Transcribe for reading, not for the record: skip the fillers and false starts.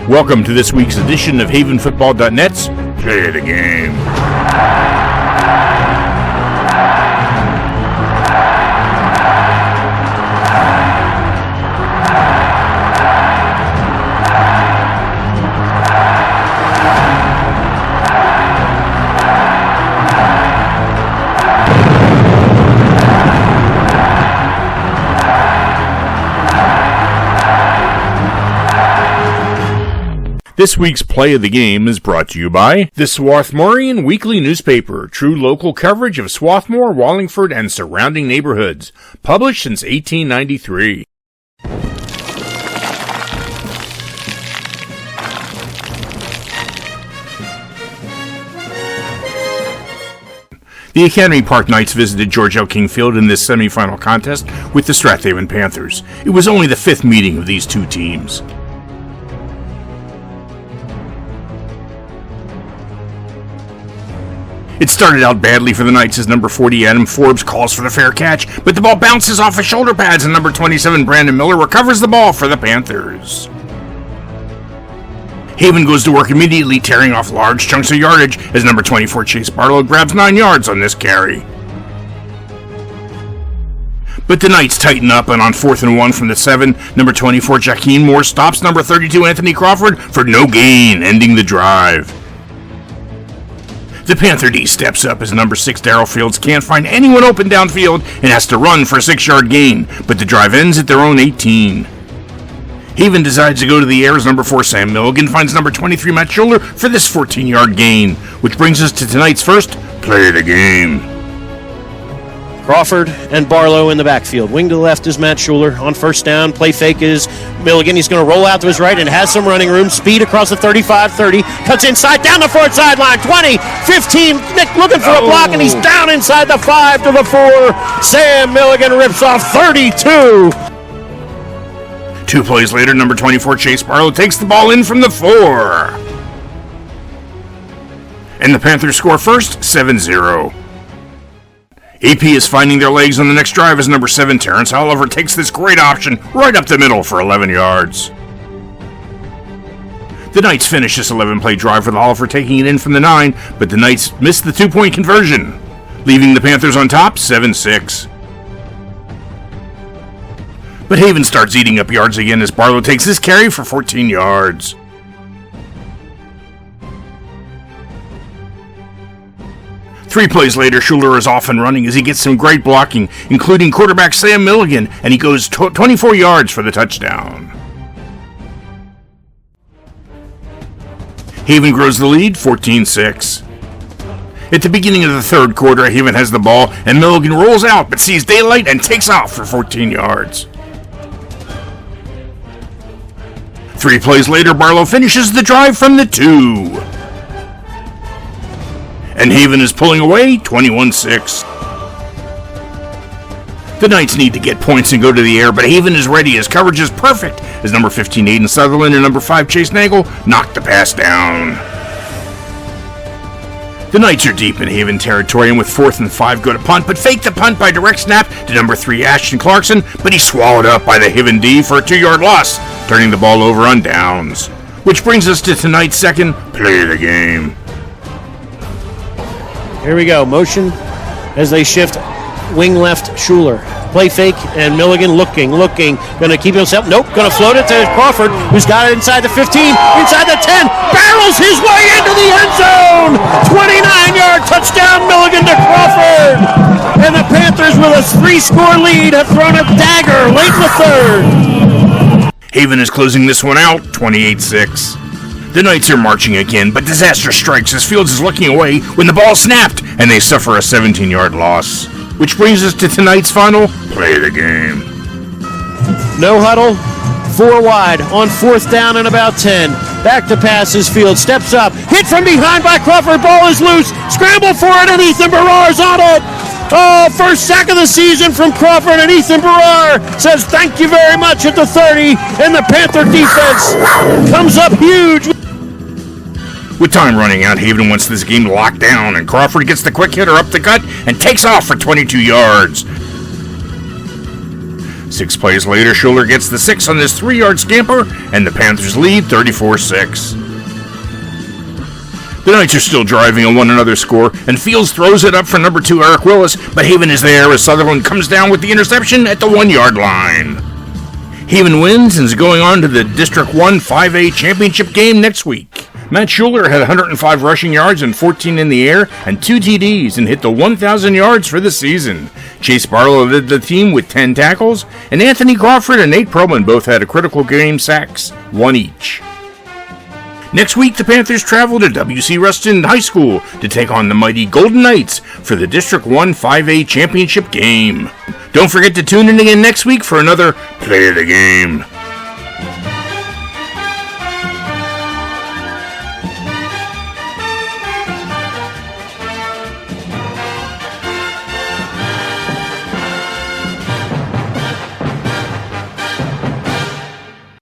Welcome to this week's edition of HavenFootball.net's Play the Game. This week's Play of the Game is brought to you by the Swarthmorean Weekly Newspaper, true local coverage of Swarthmore, Wallingford, and surrounding neighborhoods, published since 1893. The Academy Park Knights visited George L. King Field in this semifinal contest with the Strath Haven Panthers. It was only the fifth meeting of these two teams. It started out badly for the Knights as number 40 Adam Forbes calls for the fair catch, but the ball bounces off his shoulder pads and number 27 Brandon Miller recovers the ball for the Panthers. Haven goes to work immediately, tearing off large chunks of yardage as number 24 Chase Barlow grabs 9 yards on this carry. But the Knights tighten up, and on 4th and 1 from the 7, number 24 Jaqueen Moore stops number 32 Anthony Crawford for no gain, ending the drive. The Panther D steps up as number 6 Darrell Fields can't find anyone open downfield and has to run for a 6-yard gain, but the drive ends at their own 18. Haven decides to go to the air as number 4 Sam Milligan finds number 23 Matt Schuler for this 14-yard gain, which brings us to tonight's first Play of the Game. Crawford and Barlow in the backfield. Wing to the left is Matt Schuler. On first down, play fake is Milligan. He's going to roll out to his right and has some running room. Speed across the 35-30. Cuts inside, down the 4th sideline. 20, 15. Nick looking for a block, and he's down inside the 5 to the 4. Sam Milligan rips off 32. 2 plays later, number 24 Chase Barlow takes the ball in from the 4. And the Panthers score first, 7-0. AP is finding their legs on the next drive as number 7 Terrence Oliver takes this great option right up the middle for 11 yards. The Knights finish this 11-play drive with Oliver taking it in from the 9, but the Knights miss the 2-point conversion, leaving the Panthers on top 7-6. But Haven starts eating up yards again as Barlow takes this carry for 14 yards. Three plays later, Schuler is off and running as he gets some great blocking, including quarterback Sam Milligan, and he goes 24 yards for the touchdown. Haven grows the lead, 14-6. At the beginning of the third quarter, Haven has the ball, and Milligan rolls out but sees daylight and takes off for 14 yards. 3 plays later, Barlow finishes the drive from the 2. And Haven is pulling away, 21-6. The Knights need to get points and go to the air, but Haven is ready as coverage is perfect as number 15 Aiden Sutherland and number 5 Chase Nagel knock the pass down. The Knights are deep in Haven territory and with 4th and 5 go to punt, but fake the punt by direct snap to number 3 Ashton Clarkson, but he's swallowed up by the Haven D for a 2-yard loss, turning the ball over on downs. Which brings us to tonight's second Play of the Game. Here we go. Motion as they shift wing left Schuler. Play fake and Milligan looking. Going to keep himself. Nope. Going to float it to Crawford, who's got it inside the 15, inside the 10. Barrels his way into the end zone. 29-yard touchdown Milligan to Crawford. And the Panthers with a 3-score lead have thrown a dagger late in the third. Haven is closing this one out, 28-6. The Knights are marching again, but disaster strikes as Fields is looking away when the ball snapped, and they suffer a 17-yard loss. Which brings us to tonight's final Play of the Game. No huddle, 4 wide, on 4th down and about 10. Back to pass as Fields steps up, hit from behind by Crawford, ball is loose, scramble for it, and Ethan Barrar's on it. Oh, first sack of the season from Crawford, and Ethan Barrar says thank you very much at the 30, and the Panther defense comes up huge. With time running out, Haven wants this game locked down, and Crawford gets the quick hitter up the gut and takes off for 22 yards. 6 plays later, Schuler gets the 6 on this 3-yard scamper, and the Panthers lead 34-6. The Knights are still driving on one another's score, and Fields throws it up for number 2 Eric Willis, but Haven is there as Sutherland comes down with the interception at the 1-yard line. Haven wins and is going on to the District One 5A championship game next week. Matt Schuler had 105 rushing yards and 14 in the air and 2 TDs and hit the 1,000 yards for the season. Chase Barlow led the team with 10 tackles, and Anthony Crawford and Nate Perlman both had a critical game sacks, 1 each. Next week, the Panthers travel to W.C. Ruston High School to take on the mighty Golden Knights for the District 1 5A championship game. Don't forget to tune in again next week for another Play of the Game.